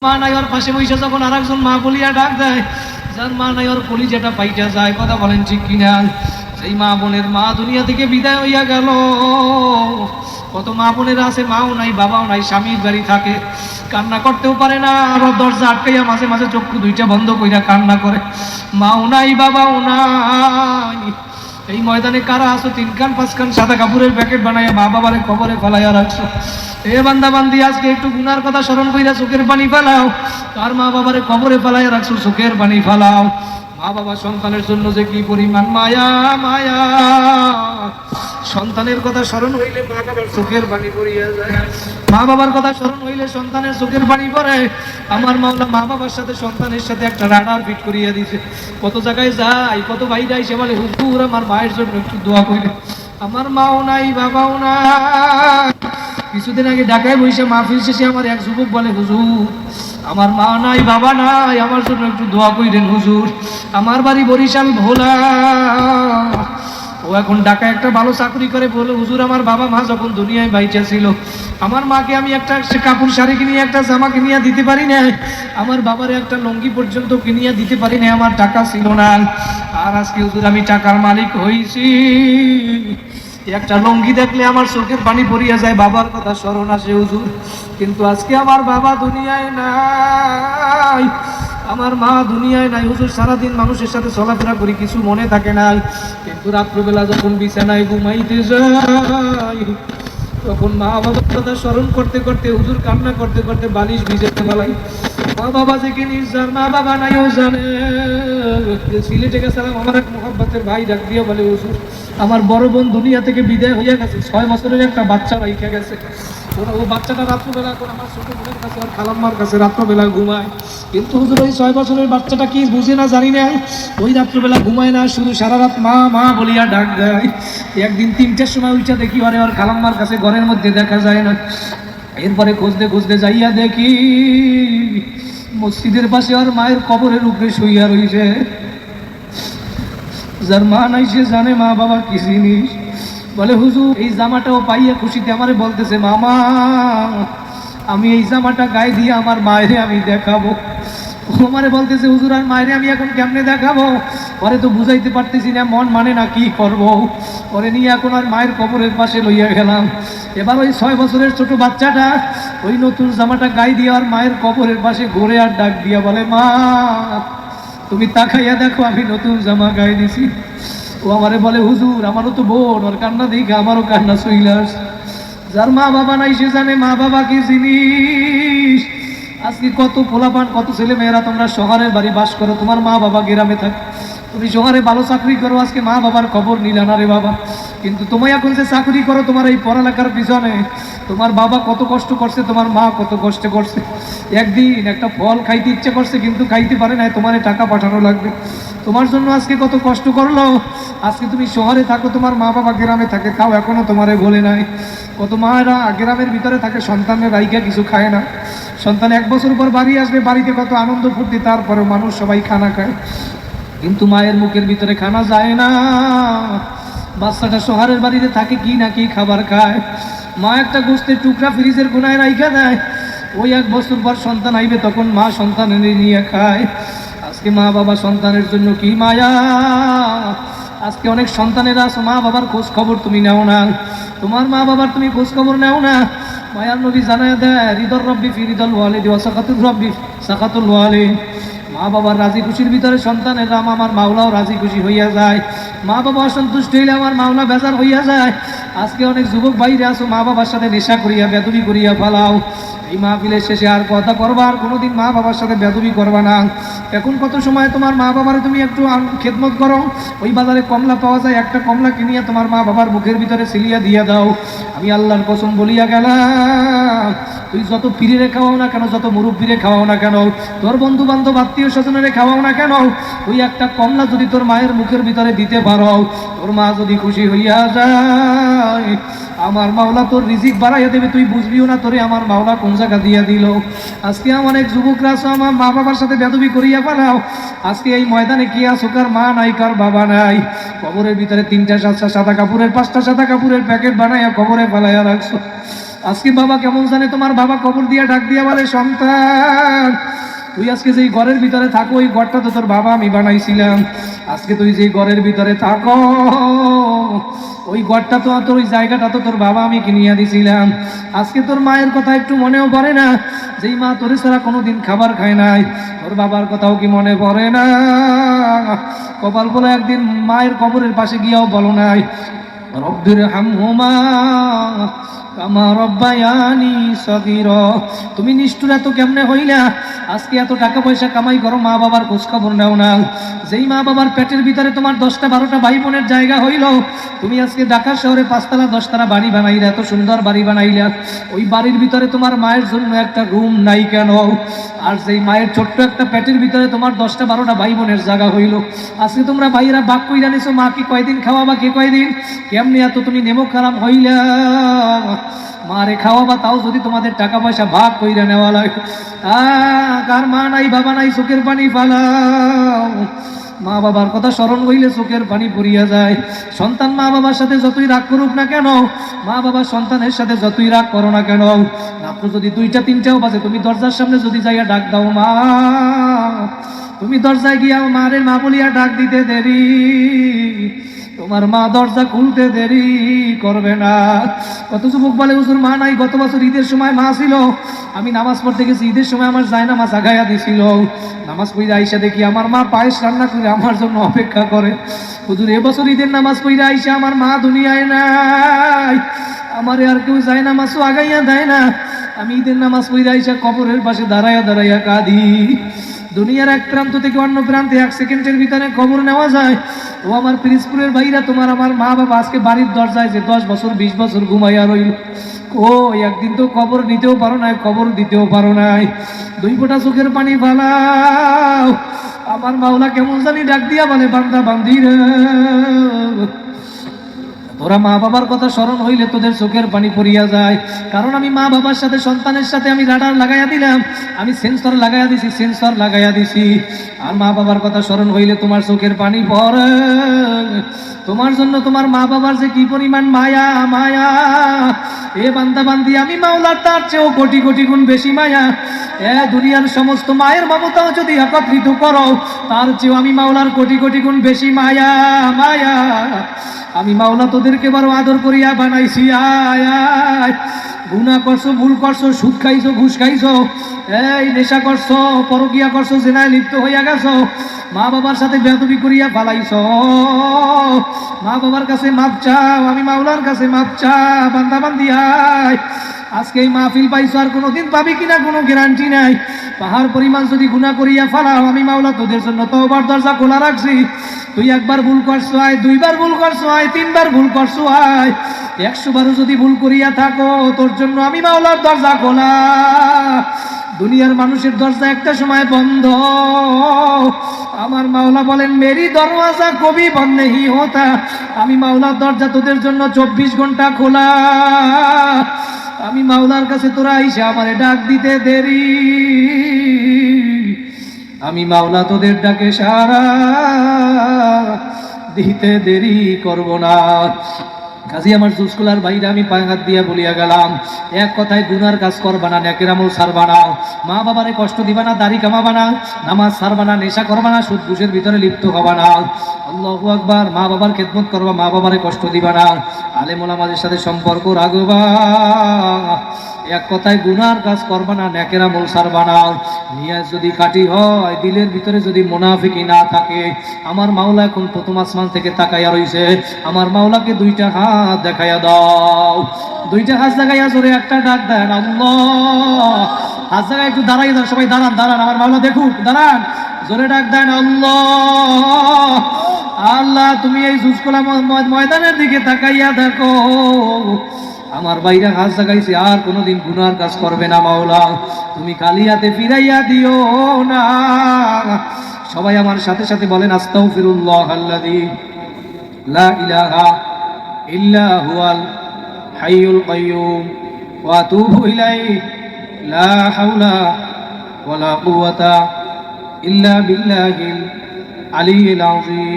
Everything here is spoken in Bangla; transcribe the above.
মা নাই ওর পাশে বসে যখন আর একজন মা বলিয়া ডাক দেয়, যার মা নাই ওর কলিজাটা পাইটা যায়। কথা বলেন ঠিক কিনা? সেই মা বোনের মা দুনিয়া থেকে বিদায় হইয়া গেল। কত মা বোনেরা আছে মাও নাই বাবাও নাই, স্বামীর বাড়ি থাকে, কান্না করতেও পারে না, আরো দরজা আটকাইয়া মাঝে মাঝে চক্ষু দুইটা বন্ধ কইরা কান্না করে। মাও নাই বাবাও নাই। এই ময়দানে কারা আছো তিন কান পাঁচ কান সাদা কাপড়ের প্যাকেট বানাইয়া মা বাবারে কবরে ফেলাইয়া রাখছো। এ বান্দা বান্দি, আজকে একটু গুনার কথা স্মরণ কইরা চোখের পানি ফেলাও। তার মা বাবারে কবরে ফেলাইয়া রাখছো, চোখের পানি ফেলাও। মা বাবা সন্তানের জন্য যে কি পরিমাণ মায়া মায়া, সন্তানের কথা স্মরণ হইলে মা বাবার চোখের পানি পড়িয়া যায়। মা বাবার কথা স্মরণ হইলে সন্তানের চোখের পানি পড়ে। আমার মাওলা মা বাবার সাথে সন্তানের সাথে একটা রাডার ফিট করিয়া দিছে। কত জায়গায় যায়, কত ভাই যায়, সে বলে হুজুর আমার মায়ের জন্য একটু দোয়া কইলে। আমার মাও নাই বাবাও নাই। কিছুদিন আগে ঢাকায় বসে মাহফিল শেষে আমার এক যুবক বলে, হুজুর আমার মা নাই বাবা নাই, আমার জন্য একটু দোয়া কইলেন হুজুর। আমার বাড়ি বরিশাল ভোলা। ও এখন ঢাকায় একটা ভালো চাকরি করে। বলে হুজুর আমার বাবা মা যখন দুনিয়ায় বাইচা ছিল, আমার মাকে আমি একটা কাপড় শাড়ি কিনিয়ে একটা জামা কিনিয়া দিতে পারি না, আমার বাবারে একটা লুঙ্গি পর্যন্ত কিনিয়া দিতে পারি না, আমার টাকা ছিল না। আর আজকে হুজুর আমি টাকার মালিক হইছি, একটা লুঙ্গি দেখলে আমার চোখের পানি পড়িয়া যায়, বাবার কথা স্মরণ আসে হুজুর। কিন্তু আজকে আমার বাবা দুনিয়ায় নাই, আমার মা দুনিয়ায় নাই হুজুর। সারাদিন মানুষের সাথে চলাফেরা করি, কিছু মনে থাকে না। কিন্তু রাত্রবেলা যখন বিছানায় ঘুমাইতে যাই, তখন মা বাবার কথা স্মরণ করতে করতে হুজুর কান্না করতে করতে বালিশ ভিজাতে পালাই। মা বাবা যে কি নির্জার, মা বাবা নাইও জানে। সিলেটে গেছিলাম, আমার এক মোহাব্বতের ভাই ডাক দিয়ে বলে, হুজুর আমার বড় বোন দুনিয়া থেকে বিদায় হইয়া গেছে, 6 বছরের একটা বাচ্চা রাইখা গেছে। ও বাচ্চাটা রাত্রবেলা করে আমার ছোট বোনের কাছে আর খালাম্মার কাছে রাত্রবেলা ঘুমায়। কিন্তু হুজুর ওই 6 বছরের বাচ্চাটা কি বুঝে না জানি না, ওই রাত্রবেলা ঘুমায় না, শুধু সারা রাত মা মা বলিয়া ডাক দেয়। একদিন 3টার সময় উঠা দেখি আরে ওর খালাম্মার কাছে ঘরের মধ্যে দেখা যায় না। এরপরে খুঁজতে খুঁজতে যাইয়া দেখি মসজিদের পাশে আর মায়ের কবরের উপরে শুইয়া রইছে। যার মা নাই সে জানে মা বাবা কি জিনিস। বলে হুজুর এই জামাটাও পাইয়া খুশিতে আমারে বলতেছে, মামা আমি এই জামাটা গায়ে দিয়ে আমার মায়েরে আমি দেখাবো। আমারে বলতেছে, হুজুর আর মায়েরে আমি এখন কেমনে দেখাবো? পরে তো বুঝাইতে পারতেছি না, মন মানে না, কি করব। পরে নিয়ে এখন আর মায়ের কবরের পাশে লইয়া গেলাম। এবার ওই 6 বছরের ছোট বাচ্চাটা ওই নতুন জামাটা গায়ে দিয়ে আর মায়ের কবরের পাশে ঘুরে আর ডাক দিয়া বলে, মা তুমি তাকাইয়া দেখো আমি নতুন জামা গায়ে দিছি। ও আমারে বলে, হুজুর আমারও তো বোন, ওর কান্না দেখে আমারও কান্না চইলা আসে। যার মা বাবা নাই সে জানে মা বাবা কি জিনিস। আজকে কত পোলাপান, কত ছেলে মেয়েরা তোমরা শহরের বাড়ি বাস করো, তোমার মা বাবা গ্রামে থাকে। তুমি শহরে ভালো চাকরি করো, আজকে মা বাবার খবর নিলা না রে বাবা। কিন্তু তুমি এখন যে চাকরি করো তোমার এই পড়ালেখার পিছনে, তোমার বাবা কত কষ্ট করছে, তোমার মা কত কষ্ট করছে। একদিন একটা ফল খাইতে ইচ্ছে করছে কিন্তু খাইতে পারে না, তোমার টাকা পাঠানো লাগবে। তোমার জন্য আজকে কত কষ্ট করলো। আজকে তুমি শহরে থাকো, তোমার মা বাবা গ্রামে থাকে, তাও এখনো তোমারে বলে নাই। কত মায়েরা গ্রামের ভিতরে থাকে, সন্তানের রাইকা কিছু খায় না। সন্তান 1 বছর পর বাড়ি আসবে, বাড়িতে কত আনন্দ ফুর্তি, তারপরে মানুষ সবাই খানা খায়, কিন্তু মায়ের মুখের ভিতরে খানা যায় না। বাচ্চাটা শহরের বাড়িতে থাকে, কি না কি খাবার খায়। মা একটা গোস্তের টুকরা ফ্রিজের কোনায় রাইখা দেয়, ওই 1 বছর পর সন্তান আইবে, তখন মা সন্তানের নিয়ে খায়। আজকে মা বাবা সন্তানের জন্য কি মায়া। আজকে অনেক সন্তানেরা আছো, মা বাবার খোঁজ খবর তুমি নেও না, তোমার মা বাবার তুমি খোঁজ খবর নেও না। মায়ার নবী জানায় দেয়, হৃদর রব্বি ফি হৃদল ওয়ালিদি ওয়া সাকাতুর রব্বি সাকাতুল ওয়ালিদ। মা বাবার রাজি খুশির ভিতরে সন্তানের রাম আমার মাওলাও রাজি খুশি হইয়া যায়। মা বাবা অসন্তুষ্ট হইলে আমার মাওলা বেজার হইয়া যায়। আজকে অনেক যুবক বাইরে আসো, মা বাবার সাথে নেশা করিয়া বেদবি করিয়া ফেলাও। এই মাহফিলের শেষে আর কথা করবা, আর কোনোদিন মা বাবার সাথে বেদবি করবা না। এখন কত সময় তোমার মা বাবারে তুমি একটু খেদমত করো। ওই বাজারে কমলা পাওয়া যায়, একটা কমলা কিনিয়া তোমার মা বাবার মুখের ভিতরে সিলিয়া দিয়া দাও। আমি আল্লাহর কসম বলিয়া গেলাম, তুই যত পীরে খাওয়াও না কেন, যত মুরব্বীরে খাওয়াও না কেন, তোর বন্ধু বান্ধব আত্মীয় স্বজনেরে খাওয়াও না কেন, ওই একটা কমলা যদি তোর মায়ের মুখের ভিতরে দিতে পারো, তোর মা যদি খুশি হইয়া যায়, আমার মাওলা তোর রিজিক বাড়াইয়া দেবে, তুই বুঝবিও না তোরে আমার মাওলা কোন জায়গা দিয়া দিল। আজকে আমার অনেক যুবকরা আছো, আমার মা বাবার সাথে বেদবি করিয়া ফেলাও। আজকে এই ময়দানে কি আছো, কার মা নাই কার বাবা নাই, কবরের ভিতরে 3টা 7টা সাদা কাপড়ের 5টা সাদা কাপড়ের প্যাকেট বানাইয়া কবরে ফেলাইয়া রাখছো। আজকে বাবা কেমন জানে তোমার বাবা কবর দিয়া ডাক দিয়া বলে, সন্তান তুই আজকে যেই ঘরের ভিতরে থাকো ওই ঘরটা তো তোর বাবা আমি বানাইছিলাম। আজকে তুই যেই ঘরের ভিতরে থাকো ওই ঘরটা তো তোর, ওই জায়গাটা তো তোর বাবা আমি কিনিয়া দিছিলাম। আজকে তোর মায়ের কথা একটু মনেও পড়ে না, যেই মা তোর ছাড়া কোনোদিন খাবার খায় নাই। তোর বাবার কথাও কি মনে পড়ে না? কপাল বলে একদিন মায়ের কবরের পাশে গিয়াও বলো নাই, রব্বির হামহুমা কামা রব্বায়ানি সগীরা। তুমি নিষ্ঠুর এত কেমনে হইলা? আজকে এত টাকা পয়সা কামাই করো, মা বাবার খোঁজ খবর নাও না। যেই মা বাবার পেটের ভিতরে তোমার 10টা 12টা ভাই বোনের জায়গা হইল, তুমি আজকে ঢাকা শহরে 5 তলা 10 তলা বাড়ি বানাইলা, এত সুন্দর বাড়ি বানাইলা। ওই বাড়ির ভিতরে তোমার মায়ের জন্য একটা রুম নাই কেন? আর যেই মায়ের ছোট্ট একটা পেটের ভিতরে তোমার 10টা 12টা ভাই বোনের জায়গা হইল, আজকে তোমরা ভাইয়েরা বাক কইরা নিছো, মা কি কয়দিন খাওয়াবা, কে কয়দিন? কেমনি এত তুমি নেমো খারাপ হইলা? মারে খাওয়াবা, তাও যদি তোমাদের টাকা পয়সা ভাগ কইরা নেওয়া লাগে। কার মা নাই বাবা নাই, চোখের পানি ফালাও। মা বাবার কথা স্মরণ হইলে চোখের পানি পড়িয়া যায়। সন্তান মা বাবার সাথে যতই রাগ করুক না কেন, মা বাবা সন্তানের সাথে যতই রাগ করো না কেন, রাত্র যদি 2টা 3টাও বাজে, তুমি দরজার সামনে যদি যাইয়া ডাক দাও মা, তুমি দরজায় গিয়া মারে মা বলিয়া ডাক দিতে দেরি, তোমার মা দরজা খুলতে দেরি করবে না। কত যুবক বলে, হুজুর মা নাই। গত বছর ঈদের সময় মা ছিল, আমি নামাজ পড়তে গেছি, ঈদের সময় আমার জায়নামাজ আগাইয়া দিছিল। নামাজ পড়ে আইসা দেখি আমার মা পায়েস রান্না করে আমার জন্য অপেক্ষা করে। হুজুর এবছর ঈদের নামাজ পড়ে আইসা আমার মা দুনিয়ায় নাই, আমারে আর কেউ জায়নামাজও আগাইয়া দেয় না। আমি ঈদের নামাজ পড়ে আইসা কবরের পাশে দাঁড়াইয়া দাঁড়াইয়া কাঁদি। দুনিয়ার এক প্রান্ত থেকে অন্য প্রান্তে 1 সেকেন্ডের ভিতরে খবর নেওয়া যায়। ও আমার পিরিজপুরের ভাইরা, তোমার আমার মা বাবা আজকে বাড়ির দরজায় যে 10 বছর 20 বছর ঘুমাইয়া রইল, ও একদিন তো খবর নিতেও পারো নাই, খবর দিতেও পারো নাই। 2 ফোঁটা চোখের পানি ফালাও। আমার মাওলা কেমন জানি ডাক দিয়া বলে, বান্দা বান্দিরা, তোরা মা বাবার কথা স্মরণ হইলে তোদের চোখের পানি পড়িয়া যায়। কারণ আমি মা বাবার সাথে, সন্তানের সাথে আমি রাডার লাগাইয়া দিলাম, আমি সেন্সর লাগাইয়া দিছি, সেন্সর লাগাইয়া দিছি। আর মা বাবার কথা স্মরণ হইলে তোমার চোখের পানি পড়ে। তোমার জন্য তোমার মা বাবার যে কি পরিমাণ মায়া, মায়া এ বান্দা বান্দি, আমি মাওলার তার চেয়েও কোটি কোটি গুণ বেশি মায়া। দুনিয়ার সমস্ত মায়ের মমতাও যদি একত্রিত করো, তার চেয়েও আমি মাওলার কোটি কোটি গুণ বেশি মায়া, মায়া। আমি মাওলা তোদেরকে বড় আদর করিয়া বানাইছি। আয় আয়, গুনাহ করছো, ভুল করছো, সুদ খাইছো, ঘুষ খাইছো, এই নেশা করছো, পরকিয়া করছো, জিনায় লিপ্ত হইয়া গেছো, মা বাবার সাথে বেয়াদবি করিয়া ফালাইছো, মা বাবার কাছে মাপ চাও, আমি মাওলার কাছে মাপ চা। বান্দা বান্দি আয়, আজকে এই মাহফিল পাইছো, আর কোনোদিন পাবি কিনা কোনো গ্যারান্টি নাই। পাহাড় পরিমাণ যদি গুনাহ করিয়া ফালাও, আমি মাওলা তোদের জন্য তওবার দরজা খোলা রাখছি। তুই 1বার ভুল করছো আয়, 2বার ভুল করছো আয়, 3বার ভুল করছো আয়, 100 বারও যদি ভুল করিয়া থাকো, তোর জন্য আমি মাওলার দরজা খোলা। দুনিয়ার মানুষের দরজা একটা সময় বন্ধ, আমার মাওলা বলেন, মেরি দরওয়াজা কবি বন্ধ নেহি হোতা। আমি মাওলার দরজা তোদের জন্য 24 ঘন্টা খোলা। আমি মাওলার কাছে তোরা আইসা আমারে ডাক দিতে দেরি, আমি মাওলা তোদের ডাকে সাড়া দিতে দেরি করব না। কাজী আমার জুসকুলার ভাইরা, আমি পায়ে হাত দিয়া বলিয়া গেলাম, এক কথায় গুনার কাজ করবা না, নেকের আমল ছাড়বা না, মা বাবারে কষ্ট দিবা না, দাড়ি কামাবা না, নামাজ ছাড়বা না, নেশা করবা না, সুদ ঘুষের ভিতরে লিপ্ত হবা না। আল্লাহু আকবার। মা বাবার খেদমত করবা, মা বাবারে কষ্ট দিবা না, আলেম ওলামাদের সাথে সম্পর্ক রাখবা। এক কথায় গুনার কাজ করবা না, নেকের আমল ছাড়বা না। নিয়াজ যদি খাঁটি হয়, দিলের ভিতরে যদি মুনাফিকি না থাকে, আমার মাওলা এখন প্রথম আসমান থেকে তাকাইয়া রইছে। আমার মাওলাকে 2টা হাত দেখাইয়া দাও, 2টা হাত দেখাইয়া জোরে একটা ডাক দেন, আল্লাহ। হাত জায়গায় একটু দাঁড়াই যান, সবাই দাঁড়ান, দাঁড়ান, আমার মাওলা দেখুক, দাঁড়ান, জোরে ডাক দেন, আল্লাহ। আল্লাহ, তুমি এই জুসকোলা ময়দানের দিকে তাকাইয়া দেখো, আমার বাইরা হাত জাগাইছে, আর কোনোদিন গুনার কাজ করবে না মাওলা, তুমি খালি হাতে ফিরাইয়া দিও না। সবাই আমার সাথে সাথে বলেন, আস্তাগফিরুল্লাহ আল্লাযী লা ইলাহা ইল্লা হুয়াল হাইয়ুল কাইয়্যুম ওয়া আতুবু ইলাইহি লা হাওলা ওয়ালা কুওয়াতা ইল্লা বিল্লাহিল আলিয়্যিল আযীম।